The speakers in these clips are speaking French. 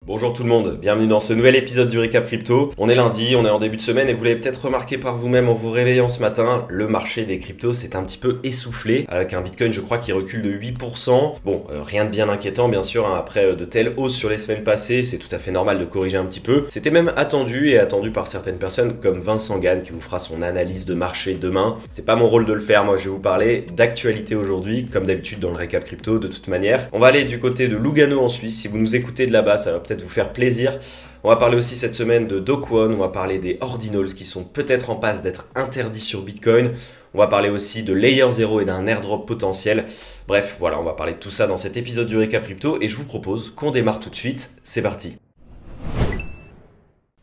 Bonjour tout le monde, bienvenue dans ce nouvel épisode du Récap Crypto. On est lundi, on est en début de semaine et vous l'avez peut-être remarqué par vous-même en vous réveillant ce matin, le marché des cryptos s'est un petit peu essoufflé avec un Bitcoin je crois qui recule de 8%. Bon, rien de bien inquiétant bien sûr, après de telles hausses sur les semaines passées, c'est tout à fait normal de corriger un petit peu. C'était même attendu et attendu par certaines personnes comme Vincent Gann qui vous fera son analyse de marché demain. C'est pas mon rôle de le faire, moi je vais vous parler d'actualité aujourd'hui, comme d'habitude dans le Récap Crypto de toute manière. On va aller du côté de Lugano en Suisse, si vous nous écoutez de là-bas ça va peut-être vous faire plaisir. On va parler aussi cette semaine de Do Kwon, on va parler des ordinals qui sont peut-être en passe d'être interdits sur Bitcoin. On va parler aussi de Layer 0 et d'un airdrop potentiel. Bref, voilà, on va parler de tout ça dans cet épisode du Récap Crypto et je vous propose qu'on démarre tout de suite. C'est parti.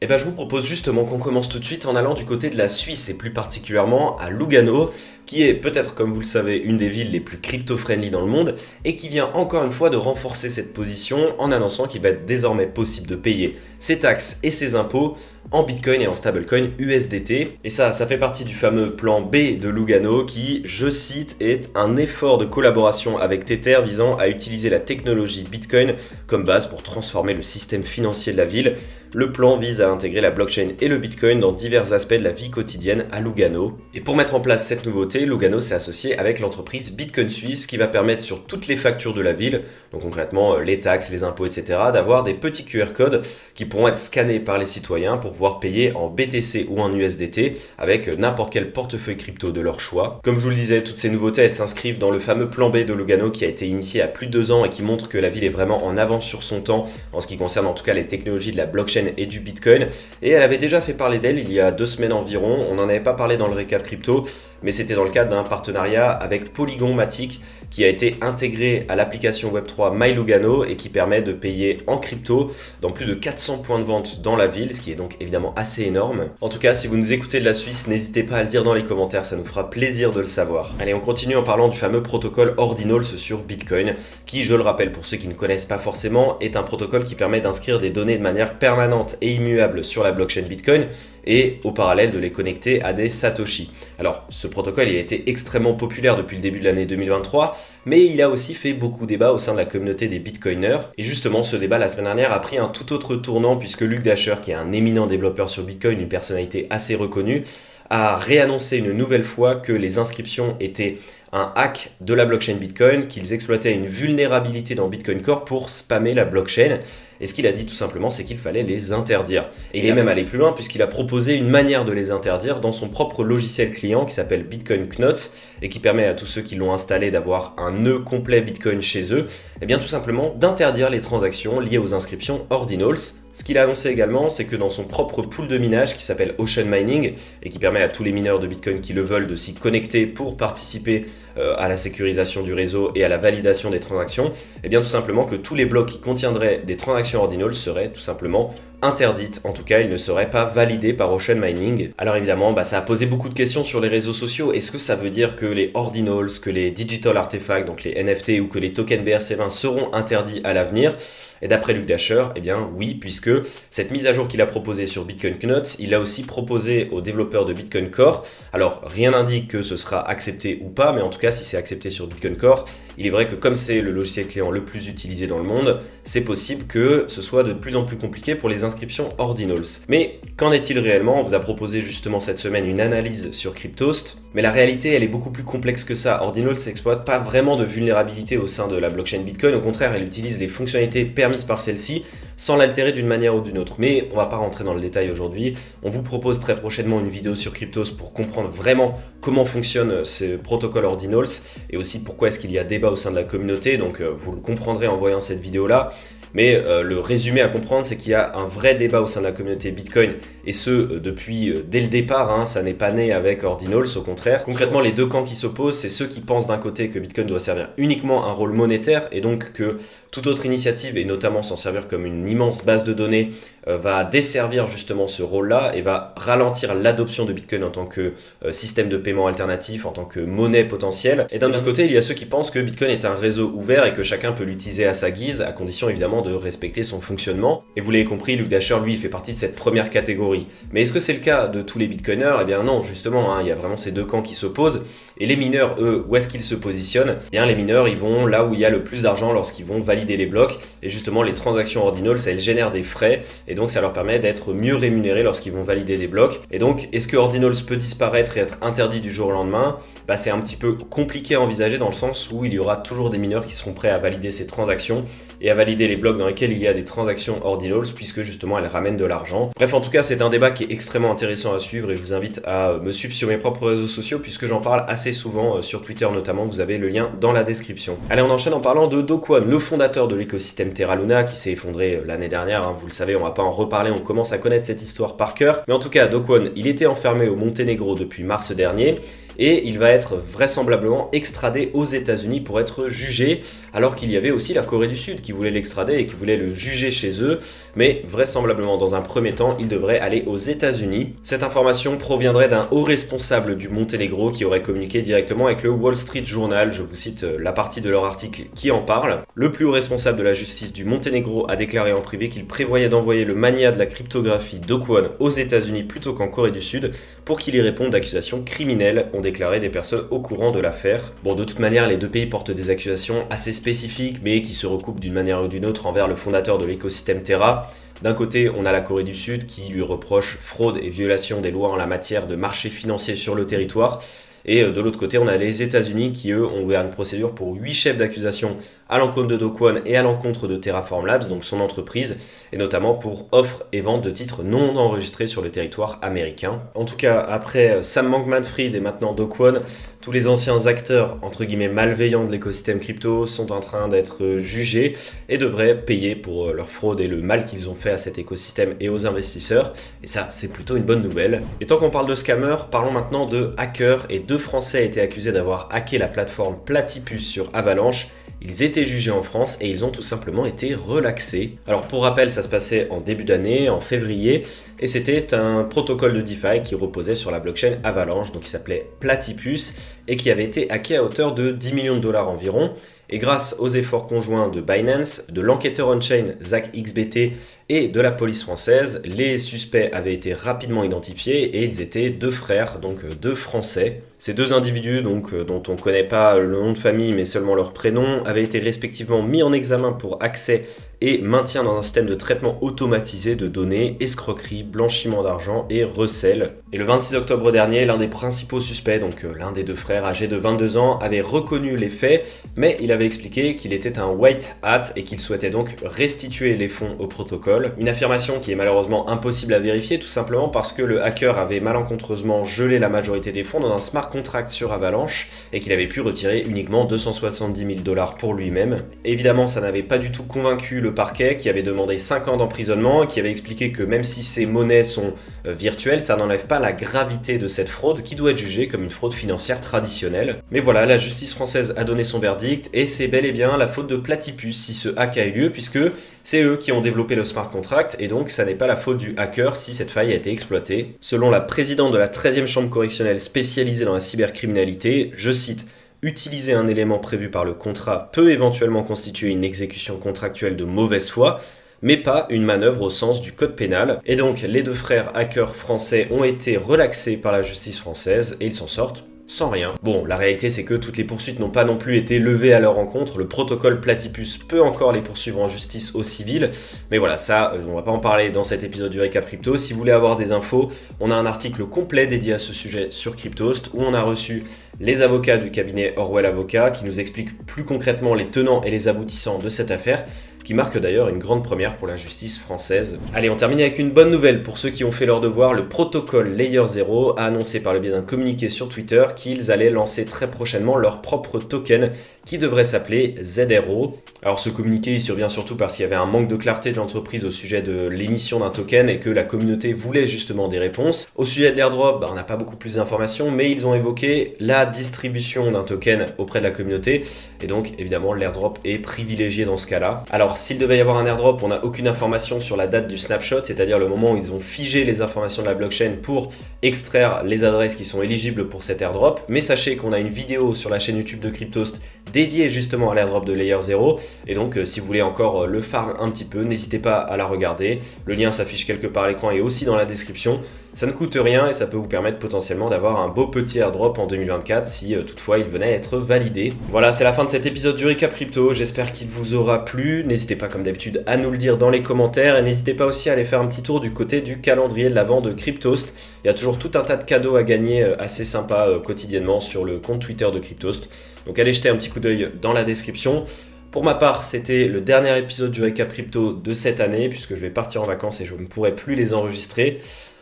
Et ben je vous propose justement qu'on commence tout de suite en allant du côté de la Suisse et plus particulièrement à Lugano, qui est peut-être, comme vous le savez, une des villes les plus crypto-friendly dans le monde et qui vient encore une fois de renforcer cette position en annonçant qu'il va être désormais possible de payer ses taxes et ses impôts en Bitcoin et en stablecoin USDT. Et ça fait partie du fameux plan B de Lugano qui, je cite, est un effort de collaboration avec Tether visant à utiliser la technologie Bitcoin comme base pour transformer le système financier de la ville. Le plan vise à intégrer la blockchain et le Bitcoin dans divers aspects de la vie quotidienne à Lugano. Et pour mettre en place cette nouveauté, Lugano s'est associé avec l'entreprise Bitcoin Suisse qui va permettre sur toutes les factures de la ville, donc concrètement les taxes, les impôts, etc., d'avoir des petits QR codes qui pourront être scannés par les citoyens pour pouvoir payer en BTC ou en USDT avec n'importe quel portefeuille crypto de leur choix. Comme je vous le disais, toutes ces nouveautés elles s'inscrivent dans le fameux plan B de Lugano qui a été initié il y a plus de 2 ans et qui montre que la ville est vraiment en avance sur son temps en ce qui concerne en tout cas les technologies de la blockchain et du Bitcoin. Et elle avait déjà fait parler d'elle il y a 2 semaines environ, on n'en avait pas parlé dans le récap crypto, mais c'était dans le cadre d'un partenariat avec Polygon Matic qui a été intégré à l'application Web3 MyLugano et qui permet de payer en crypto dans plus de 400 points de vente dans la ville, ce qui est donc évidemment assez énorme. En tout cas, si vous nous écoutez de la Suisse, n'hésitez pas à le dire dans les commentaires, ça nous fera plaisir de le savoir. Allez, on continue en parlant du fameux protocole Ordinals sur Bitcoin, qui, je le rappelle pour ceux qui ne connaissent pas forcément, est un protocole qui permet d'inscrire des données de manière permanente et immuable sur la blockchain Bitcoin et au parallèle de les connecter à des Satoshi. Alors, ce protocole il a été extrêmement populaire depuis le début de l'année 2023, mais il a aussi fait beaucoup débat au sein de la communauté des Bitcoiners. Et justement, ce débat la semaine dernière a pris un tout autre tournant puisque Luc Dasher, qui est un éminent développeur sur Bitcoin, une personnalité assez reconnue, a réannoncé une nouvelle fois que les inscriptions étaient un hack de la blockchain Bitcoin, qu'ils exploitaient une vulnérabilité dans Bitcoin Core pour spammer la blockchain. Et ce qu'il a dit tout simplement, c'est qu'il fallait les interdire. Et il est même allé plus loin puisqu'il a proposé une manière de les interdire dans son propre logiciel client qui s'appelle Bitcoin Knots et qui permet à tous ceux qui l'ont installé d'avoir un nœud complet Bitcoin chez eux, et bien tout simplement d'interdire les transactions liées aux inscriptions Ordinals. Ce qu'il a annoncé également, c'est que dans son propre pool de minage qui s'appelle Ocean Mining et qui permet à tous les mineurs de Bitcoin qui le veulent de s'y connecter pour participer à la sécurisation du réseau et à la validation des transactions, et bien tout simplement que tous les blocs qui contiendraient des transactions Ordinals seraient tout simplement interdites. En tout cas, ils ne seraient pas validés par Ocean Mining. Alors évidemment, ça a posé beaucoup de questions sur les réseaux sociaux. Est-ce que ça veut dire que les Ordinals, que les Digital Artifacts, donc les NFT ou que les tokens BRC20 seront interdits à l'avenir? Et d'après Luc Dasher, eh bien oui, puisque cette mise à jour qu'il a proposée sur Bitcoin Knots, il a aussi proposé aux développeurs de Bitcoin Core. Alors rien n'indique que ce sera accepté ou pas, mais en tout cas si c'est accepté sur Bitcoin Core, il est vrai que comme c'est le logiciel client le plus utilisé dans le monde, c'est possible que ce soit de plus en plus compliqué pour les inscriptions Ordinals. Mais qu'en est-il réellement? On vous a proposé justement cette semaine une analyse sur Cryptost, mais la réalité elle est beaucoup plus complexe que ça. Ordinals n'exploite pas vraiment de vulnérabilité au sein de la blockchain Bitcoin, au contraire elle utilise les fonctionnalités permises par celle-ci sans l'altérer d'une manière ou d'une autre. Mais on va pas rentrer dans le détail aujourd'hui, on vous propose très prochainement une vidéo sur Cryptost pour comprendre vraiment comment fonctionne ce protocole Ordinals et aussi pourquoi est-ce qu'il y a débat au sein de la communauté, donc vous le comprendrez en voyant cette vidéo là. Mais le résumé à comprendre, c'est qu'il y a un vrai débat au sein de la communauté Bitcoin, et ce depuis dès le départ, ça n'est pas né avec Ordinals, au contraire. Concrètement, les deux camps qui s'opposent, c'est ceux qui pensent d'un côté que Bitcoin doit servir uniquement un rôle monétaire, et donc que toute autre initiative, et notamment s'en servir comme une immense base de données, va desservir justement ce rôle-là, et va ralentir l'adoption de Bitcoin en tant que système de paiement alternatif, en tant que monnaie potentielle. Et d'un autre côté, il y a ceux qui pensent que Bitcoin est un réseau ouvert, et que chacun peut l'utiliser à sa guise, à condition évidemment de respecter son fonctionnement. Et vous l'avez compris, Luke Dasher, lui, il fait partie de cette première catégorie. Mais est-ce que c'est le cas de tous les bitcoiners? Eh bien non, justement, il y a vraiment ces deux camps qui s'opposent. Et les mineurs, eux, où est-ce qu'ils se positionnent? Eh bien, les mineurs, ils vont là où il y a le plus d'argent lorsqu'ils vont valider les blocs. Et justement, les transactions ordinals, ça, elles génèrent des frais. Et donc, ça leur permet d'être mieux rémunérés lorsqu'ils vont valider des blocs. Et donc, est-ce que ordinals peut disparaître et être interdit du jour au lendemain? C'est un petit peu compliqué à envisager dans le sens où il y aura toujours des mineurs qui seront prêts à valider ces transactions et à valider les blocs dans lesquels il y a des transactions ordinals puisque justement elles ramènent de l'argent. Bref, en tout cas, c'est un débat qui est extrêmement intéressant à suivre et je vous invite à me suivre sur mes propres réseaux sociaux puisque j'en parle assez souvent sur Twitter notamment. Vous avez le lien dans la description. Allez, on enchaîne en parlant de Do Kwon, le fondateur de l'écosystème Terra Luna qui s'est effondré l'année dernière. Vous le savez, on va pas en reparler, on commence à connaître cette histoire par cœur. Mais en tout cas, Do Kwon, il était enfermé au Monténégro depuis mars dernier. Et il va être vraisemblablement extradé aux États-Unis pour être jugé, alors qu'il y avait aussi la Corée du Sud qui voulait l'extrader et qui voulait le juger chez eux, mais vraisemblablement dans un premier temps, il devrait aller aux États-Unis. Cette information proviendrait d'un haut responsable du Monténégro qui aurait communiqué directement avec le Wall Street Journal, je vous cite la partie de leur article qui en parle. Le plus haut responsable de la justice du Monténégro a déclaré en privé qu'il prévoyait d'envoyer le mania de la cryptographie Do Kwon aux États-Unis plutôt qu'en Corée du Sud pour qu'il y réponde d'accusations criminelles, déclaré des personnes au courant de l'affaire. Bon, de toute manière, les deux pays portent des accusations assez spécifiques, mais qui se recoupent d'une manière ou d'une autre envers le fondateur de l'écosystème Terra. D'un côté, on a la Corée du Sud qui lui reproche fraude et violation des lois en la matière de marché financier sur le territoire. Et de l'autre côté, on a les États-Unis qui, eux, ont ouvert une procédure pour 8 chefs d'accusation à l'encontre de Do Kwon et à l'encontre de Terraform Labs, donc son entreprise, et notamment pour offre et vente de titres non enregistrés sur le territoire américain. En tout cas, après Sam Bankman-Fried et maintenant Do Kwon, tous les anciens acteurs, entre guillemets, malveillants de l'écosystème crypto sont en train d'être jugés et devraient payer pour leur fraude et le mal qu'ils ont fait à cet écosystème et aux investisseurs. Et ça, c'est plutôt une bonne nouvelle. Et tant qu'on parle de scammers, parlons maintenant de hackers. Et deux Français ont été accusés d'avoir hacké la plateforme Platypus sur Avalanche. Ils étaient jugés en France et ils ont tout simplement été relaxés. Alors pour rappel, ça se passait en début d'année, en février, et c'était un protocole de DeFi qui reposait sur la blockchain Avalanche, donc qui s'appelait Platypus, et qui avait été hacké à hauteur de 10 millions de dollars environ. Et grâce aux efforts conjoints de Binance, de l'enquêteur on-chain ZachXBT et de la police française, les suspects avaient été rapidement identifiés et ils étaient deux frères, donc deux Français. Ces deux individus, donc, dont on ne connaît pas le nom de famille mais seulement leur prénom, avaient été respectivement mis en examen pour accès et maintien dans un système de traitement automatisé de données, escroquerie, blanchiment d'argent et recel. Et le 26 octobre dernier, l'un des principaux suspects, donc l'un des deux frères âgé de 22 ans, avait reconnu les faits, mais il avait expliqué qu'il était un white hat et qu'il souhaitait donc restituer les fonds au protocole. Une affirmation qui est malheureusement impossible à vérifier, tout simplement parce que le hacker avait malencontreusement gelé la majorité des fonds dans un smart contract sur Avalanche et qu'il avait pu retirer uniquement 270 000 dollars pour lui-même. Évidemment, ça n'avait pas du tout convaincu le parquet qui avait demandé 5 ans d'emprisonnement et qui avait expliqué que même si ces monnaies sont virtuelles, ça n'enlève pas la gravité de cette fraude qui doit être jugée comme une fraude financière traditionnelle. Mais voilà, la justice française a donné son verdict et c'est bel et bien la faute de Platypus si ce hack a eu lieu puisque c'est eux qui ont développé le smart contract et donc ça n'est pas la faute du hacker si cette faille a été exploitée. Selon la présidente de la 13e chambre correctionnelle spécialisée dans la cybercriminalité, je cite: utiliser un élément prévu par le contrat peut éventuellement constituer une exécution contractuelle de mauvaise foi, mais pas une manœuvre au sens du code pénal. Et donc les deux frères hackers français ont été relaxés par la justice française et ils s'en sortent sans rien. Bon, la réalité c'est que toutes les poursuites n'ont pas non plus été levées à leur encontre. Le protocole Platypus peut encore les poursuivre en justice au civil. Mais voilà, ça, on va pas en parler dans cet épisode du Récap Crypto. Si vous voulez avoir des infos, on a un article complet dédié à ce sujet sur Cryptost où on a reçu les avocats du cabinet Orwell Avocat qui nous expliquent plus concrètement les tenants et les aboutissants de cette affaire, qui marque d'ailleurs une grande première pour la justice française. Allez, on termine avec une bonne nouvelle pour ceux qui ont fait leur devoir. Le protocole Layer 0 a annoncé par le biais d'un communiqué sur Twitter qu'ils allaient lancer très prochainement leur propre token qui devrait s'appeler ZRO. Alors ce communiqué il survient surtout parce qu'il y avait un manque de clarté de l'entreprise au sujet de l'émission d'un token et que la communauté voulait justement des réponses. Au sujet de l'airdrop, on n'a pas beaucoup plus d'informations, mais ils ont évoqué la distribution d'un token auprès de la communauté et donc évidemment l'airdrop est privilégié dans ce cas-là. Alors Alors s'il devait y avoir un airdrop, on n'a aucune information sur la date du snapshot, c'est-à-dire le moment où ils ont figé les informations de la blockchain pour extraire les adresses qui sont éligibles pour cet airdrop. Mais sachez qu'on a une vidéo sur la chaîne YouTube de Cryptost dédiée justement à l'airdrop de Layer 0. Et donc si vous voulez encore le farm un petit peu, n'hésitez pas à la regarder. Le lien s'affiche quelque part à l'écran et aussi dans la description. Ça ne coûte rien et ça peut vous permettre potentiellement d'avoir un beau petit airdrop en 2024 si toutefois il venait à être validé. Voilà, c'est la fin de cet épisode du Récap Crypto. J'espère qu'il vous aura plu. N'hésitez pas comme d'habitude à nous le dire dans les commentaires et n'hésitez pas aussi à aller faire un petit tour du côté du calendrier de l'avant de Cryptost. Il y a toujours tout un tas de cadeaux à gagner assez sympas quotidiennement sur le compte Twitter de Cryptost. Donc allez jeter un petit coup d'œil dans la description. Pour ma part, c'était le dernier épisode du Récap Crypto de cette année puisque je vais partir en vacances et je ne pourrai plus les enregistrer.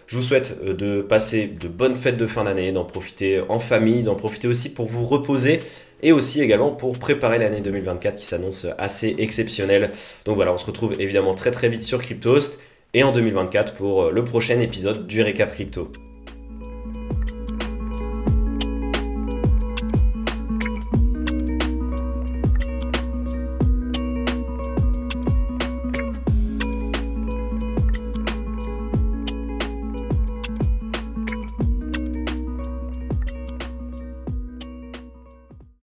Je vous souhaite de passer de bonnes fêtes de fin d'année, d'en profiter en famille, d'en profiter aussi pour vous reposer et aussi également pour préparer l'année 2024 qui s'annonce assez exceptionnelle. Donc voilà, on se retrouve évidemment très vite sur Cryptost et en 2024 pour le prochain épisode du Récap Crypto.